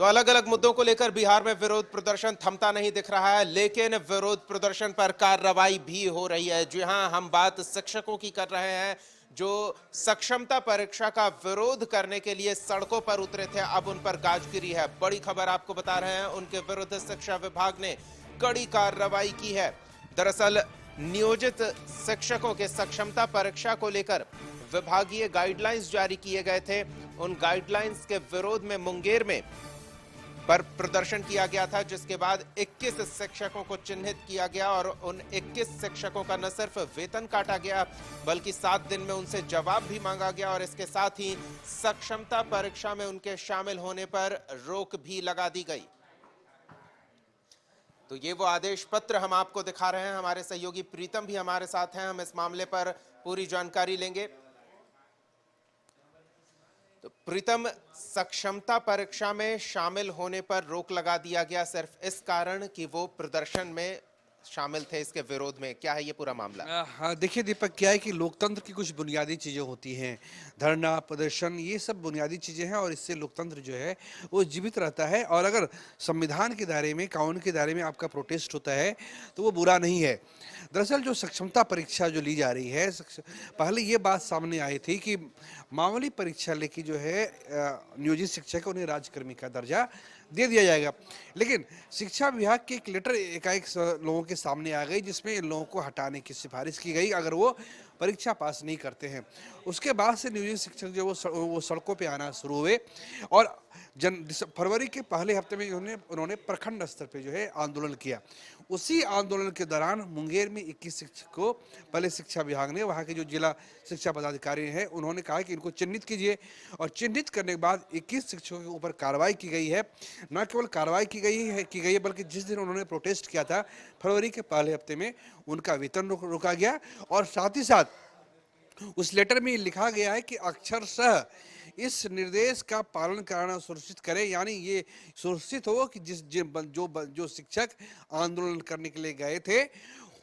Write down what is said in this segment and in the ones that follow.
तो अलग अलग मुद्दों को लेकर बिहार में विरोध प्रदर्शन थमता नहीं दिख रहा है, लेकिन विरोध प्रदर्शन पर कार्रवाई भी हो रही है। जी हां, हम बात शिक्षकों की कर रहे हैं जो सक्षमता परीक्षा का विरोध करने के लिए सड़कों पर उतरे थे, अब उन पर गाजगिरी है। बड़ी खबर आपको बता रहे हैं, उनके विरुद्ध शिक्षा विभाग ने कड़ी कार्रवाई की है। दरअसल नियोजित शिक्षकों के सक्षमता परीक्षा को लेकर विभागीय गाइडलाइंस जारी किए गए थे। उन गाइडलाइंस के विरोध में मुंगेर में पर प्रदर्शन किया गया था, जिसके बाद 21 शिक्षकों को चिन्हित किया गया और उन 21 शिक्षकों का न सिर्फ वेतन काटा गया बल्कि 7 दिन में उनसे जवाब भी मांगा गया और इसके साथ ही सक्षमता परीक्षा में उनके शामिल होने पर रोक भी लगा दी गई। तो ये वो आदेश पत्र हम आपको दिखा रहे हैं। हमारे सहयोगी प्रीतम भी हमारे साथ हैं, हम इस मामले पर पूरी जानकारी लेंगे। तो प्रीतम, सक्षमता परीक्षा में शामिल होने पर रोक लगा दिया गया सिर्फ इस कारण कि वो प्रदर्शन में शामिल थे, इसके विरोध में, क्या है ये पूरा मामला? हाँ, देखिए दीपक, क्या है कि लोकतंत्र की कुछ बुनियादी चीज़ें होती हैं। धरना, प्रदर्शन, ये सब बुनियादी चीज़ें हैं और इससे लोकतंत्र जो है वो जीवित रहता है। और अगर संविधान के दायरे में, कानून के दायरे में आपका प्रोटेस्ट होता है तो वो बुरा नहीं है। दरअसल जो सक्षमता परीक्षा जो ली जा रही है, पहले ये बात सामने आई थी कि मामूली परीक्षा लेके जो है नियोजित शिक्षक उन्हें राज्यकर्मी का दर्जा दे दिया जाएगा। लेकिन शिक्षा विभाग की एक लेटर एकाएक लोगों के सामने आ गई, जिसमें इन लोगों को हटाने की सिफारिश की गई अगर वो परीक्षा पास नहीं करते हैं। उसके बाद से नियोजित शिक्षक जो वो सड़कों पे आना शुरू हुए और फरवरी के पहले हफ्ते में उन्होंने प्रखंड स्तर पे जो है आंदोलन किया। उसी आंदोलन के दौरान मुंगेर में 21 शिक्षक को पहले शिक्षा विभाग ने, वहाँ के जो जिला शिक्षा पदाधिकारी हैं, उन्होंने कहा कि इनको चिन्हित कीजिए और चिन्हित करने के बाद 21 शिक्षकों के ऊपर कार्रवाई की गई है। न केवल कार्रवाई की गई है बल्कि जिस दिन उन्होंने प्रोटेस्ट किया था फरवरी के पहले हफ्ते में, उनका वेतन रोका गया और साथ ही साथ उस लेटर में लिखा गया है कि अक्षरशः इस निर्देश का पालन कराना सुनिश्चित करें। यानी ये सुनिश्चित हो कि जो शिक्षक आंदोलन करने के लिए गए थे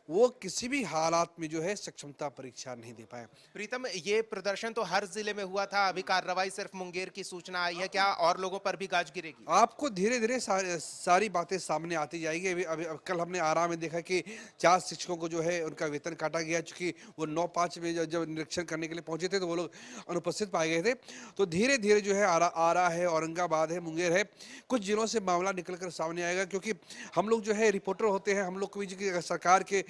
वो किसी भी हालात में जो है सक्षमता परीक्षा नहीं दे पाए। प्रीतम, ये प्रदर्शन तो हर जिले में हुआ था, अभी कार्रवाई सिर्फ मुंगेर की सूचना आई है, क्या और लोगों पर भी गाज गिरेगी? आपको धीरे धीरे सारी बातें सामने आती जाएगी। अभी कल हमने आरा में देखा कि 4 शिक्षकों को जो है उनका वेतन काटा गया, चूंकि वो 9-5 में जब निरीक्षण करने के लिए पहुंचे थे तो वो लोग अनुपस्थित पाए गए थे। तो धीरे धीरे जो है आरा है, औरंगाबाद है, मुंगेर है, कुछ जिलों से मामला निकल कर सामने आएगा। क्योंकि हम लोग जो है रिपोर्टर होते हैं, हम लोग को भी सरकार के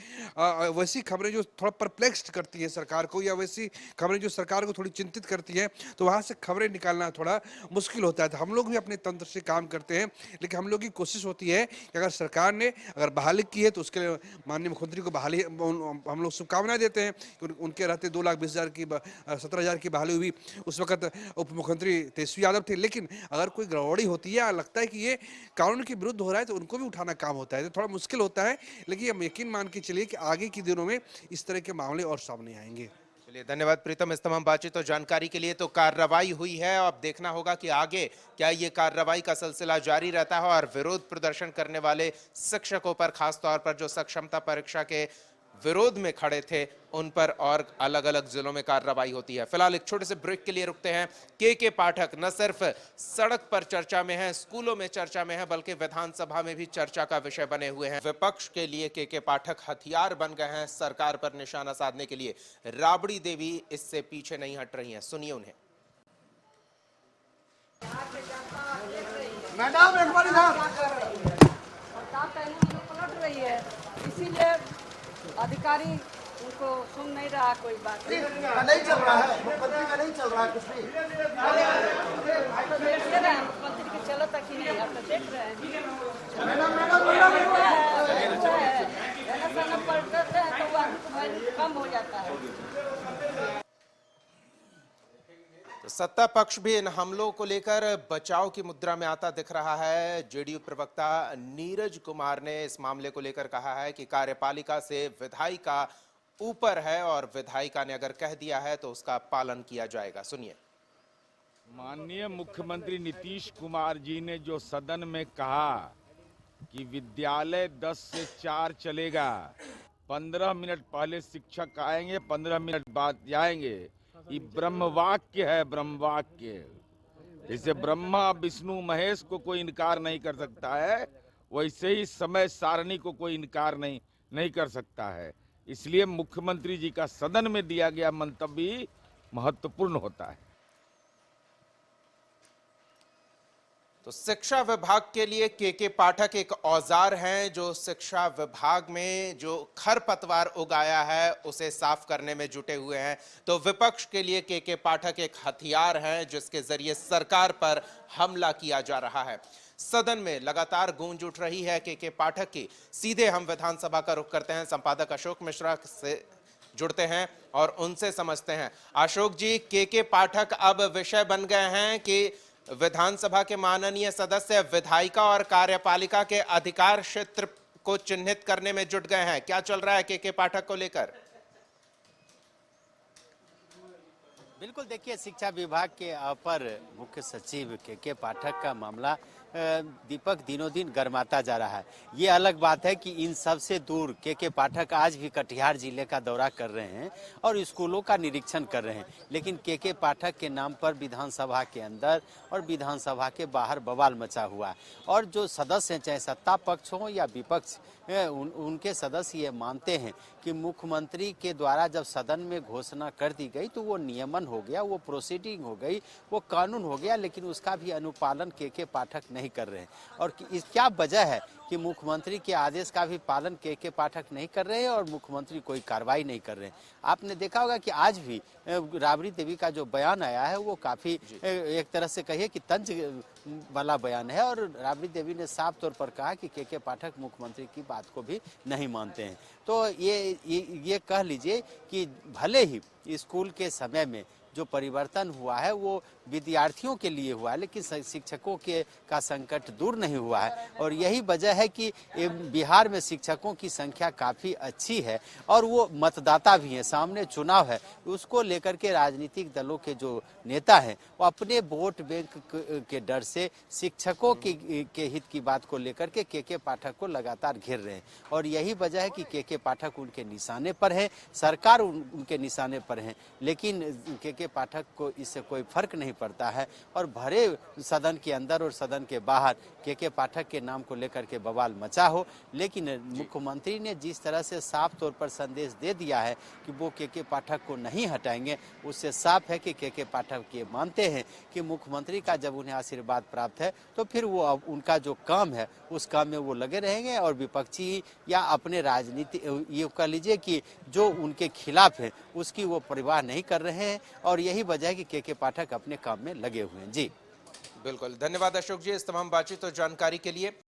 वैसी खबरें जो थोड़ा परप्लेक्स्ड करती है सरकार को, या वैसी खबरें जो सरकार को थोड़ी चिंतित करती हैं, तो वहाँ से खबरें निकालना थोड़ा मुश्किल होता है। तो हम लोग भी अपने तंत्र से काम करते हैं, लेकिन हम लोग की कोशिश होती है कि अगर सरकार ने अगर बहाली की है तो उसके लिए माननीय मुख्यमंत्री को बहाली हम लोग शुभकामनाएं देते हैं। उनके रहते 2,20,000 की 17,000 की बहाली हुई, उस वक्त उप मुख्यमंत्री तेजस्वी यादव थे। लेकिन अगर कोई गड़बड़ी होती है या लगता है कि ये कानून के विरुद्ध हो रहा है तो उनको भी उठाना काम होता है, तो थोड़ा मुश्किल होता है। लेकिन हम यकीन मान के चलिए कि आगे के दिनों में इस तरह के मामले और सामने आएंगे। चलिए, धन्यवाद प्रीतम इस तमाम बातचीत और जानकारी के लिए। तो कार्रवाई हुई है, अब देखना होगा कि आगे क्या ये कार्रवाई का सिलसिला जारी रहता है और विरोध प्रदर्शन करने वाले शिक्षकों पर, खासतौर पर जो सक्षमता परीक्षा के विरोध में खड़े थे, उन पर और अलग अलग जिलों में कार्रवाई होती है। फिलहाल एक छोटे से ब्रेक के लिए रुकते हैं। के पाठक न सिर्फ सड़क पर चर्चा में हैं, स्कूलों में चर्चा में हैं, बल्कि विधानसभा में भी चर्चा का विषय बने हुए हैं। विपक्ष के लिए के पाठक हथियार बन गए हैं सरकार पर निशाना साधने के लिए। राबड़ी देवी इससे पीछे नहीं हट रही हैं, सुनिए उन्हें। मैडम एक बार इधर पलट रही है, इसीलिए अधिकारी उनको सुन नहीं रहा, कोई बात नहीं चल रहा है, मुख्यमंत्री का नहीं चल रहा है कुछ भी। मुख्यमंत्री की चलो तक ही नहीं, आप तो देख रहे हैं। पलटते हैं तो वो कम हो जाता है। तो सत्ता पक्ष भी इन हमलों को लेकर बचाव की मुद्रा में आता दिख रहा है। जेडीयू प्रवक्ता नीरज कुमार ने इस मामले को लेकर कहा है कि कार्यपालिका से विधायिका ऊपर है और विधायिका ने अगर कह दिया है तो उसका पालन किया जाएगा। सुनिए। माननीय मुख्यमंत्री नीतीश कुमार जी ने जो सदन में कहा कि विद्यालय 10 से 4 चलेगा, 15 मिनट पहले शिक्षक आएंगे, 15 मिनट बाद जाएंगे, ये ब्रह्मवाक्य है, ब्रह्मवाक्य। जैसे ब्रह्मा विष्णु महेश को कोई इनकार नहीं कर सकता है, वैसे ही समय सारणी को कोई इनकार नहीं कर सकता है। इसलिए मुख्यमंत्री जी का सदन में दिया गया मंतव्य महत्वपूर्ण होता है। तो शिक्षा विभाग के लिए के पाठक एक औजार हैं जो शिक्षा विभाग में जो खरपतवार उगाया है उसे साफ करने में जुटे हुए हैं। तो विपक्ष के लिए के पाठक एक हथियार हैं जिसके जरिए सरकार पर हमला किया जा रहा है। सदन में लगातार गूंज उठ रही है के पाठक की। सीधे हम विधानसभा का रुख करते हैं, संपादक अशोक मिश्रा से जुड़ते हैं और उनसे समझते हैं। अशोक जी, के पाठक अब विषय बन गए हैं कि विधानसभा के माननीय सदस्य विधायिका और कार्यपालिका के अधिकार क्षेत्र को चिन्हित करने में जुट गए हैं। क्या चल रहा है के पाठक को लेकर? बिल्कुल, देखिए, शिक्षा विभाग के अपर मुख्य सचिव के पाठक का मामला दीपक दिनों दिन गर्माता जा रहा है। ये अलग बात है कि इन सब से दूर के पाठक आज भी कटिहार जिले का दौरा कर रहे हैं और स्कूलों का निरीक्षण कर रहे हैं, लेकिन के पाठक के नाम पर विधानसभा के अंदर और विधानसभा के बाहर बवाल मचा हुआ है। और जो सदस्य हैं, चाहे सत्ता पक्ष हो या विपक्ष, उनके सदस्य ये मानते हैं कि मुख्यमंत्री के द्वारा जब सदन में घोषणा कर दी गई तो वो नियमन हो गया, वो प्रोसीडिंग हो गई, वो कानून हो गया, लेकिन उसका भी अनुपालन के पाठक नहीं कर रहे हैं। और इस क्या वजह है कि मुख्यमंत्री के आदेश का भी पालन के पाठक नहीं कर रहे हैं और मुख्यमंत्री कोई कार्रवाई नहीं कर रहे हैं। आपने देखा होगा कि आज भी राबड़ी देवी का जो बयान आया है वो काफी एक तरह से कहिए कि तंज वाला बयान है, और राबड़ी देवी ने साफ तौर पर कहा कि के पाठक मुख्यमंत्री की बात को भी नहीं मानते हैं। तो ये कह लीजिए कि भले ही स्कूल के समय में जो परिवर्तन हुआ है वो विद्यार्थियों के लिए हुआ है, लेकिन शिक्षकों का संकट दूर नहीं हुआ है। और यही वजह है कि बिहार में शिक्षकों की संख्या काफ़ी अच्छी है और वो मतदाता भी हैं। सामने चुनाव है, उसको लेकर के राजनीतिक दलों के जो नेता हैं वो अपने वोट बैंक के डर से शिक्षकों के हित की बात को लेकर के पाठक को लगातार घेर रहे हैं। और यही वजह है कि के पाठक उनके निशाने पर है, सरकार उनके निशाने पर है, लेकिन के पाठक को इससे कोई फर्क नहीं पड़ता है। और भरे सदन के अंदर और सदन के बाहर के पाठक के नाम को लेकर के बवाल मचा हो, लेकिन मुख्यमंत्री ने जिस तरह से साफ तौर पर संदेश दे दिया है कि वो के पाठक को नहीं हटाएंगे, उससे साफ है कि के पाठक ये मानते हैं कि मुख्यमंत्री का जब उन्हें आशीर्वाद प्राप्त है तो फिर वो अब उनका जो काम है उस काम में वो लगे रहेंगे और विपक्षी या अपने राजनीति ये कह लीजिए कि जो उनके खिलाफ है उसकी वो परवाह नहीं कर रहे हैं। और यही वजह है कि के पाठक अपने काम में लगे हुए हैं। जी बिल्कुल, धन्यवाद अशोक जी इस तमाम बातचीत और जानकारी के लिए।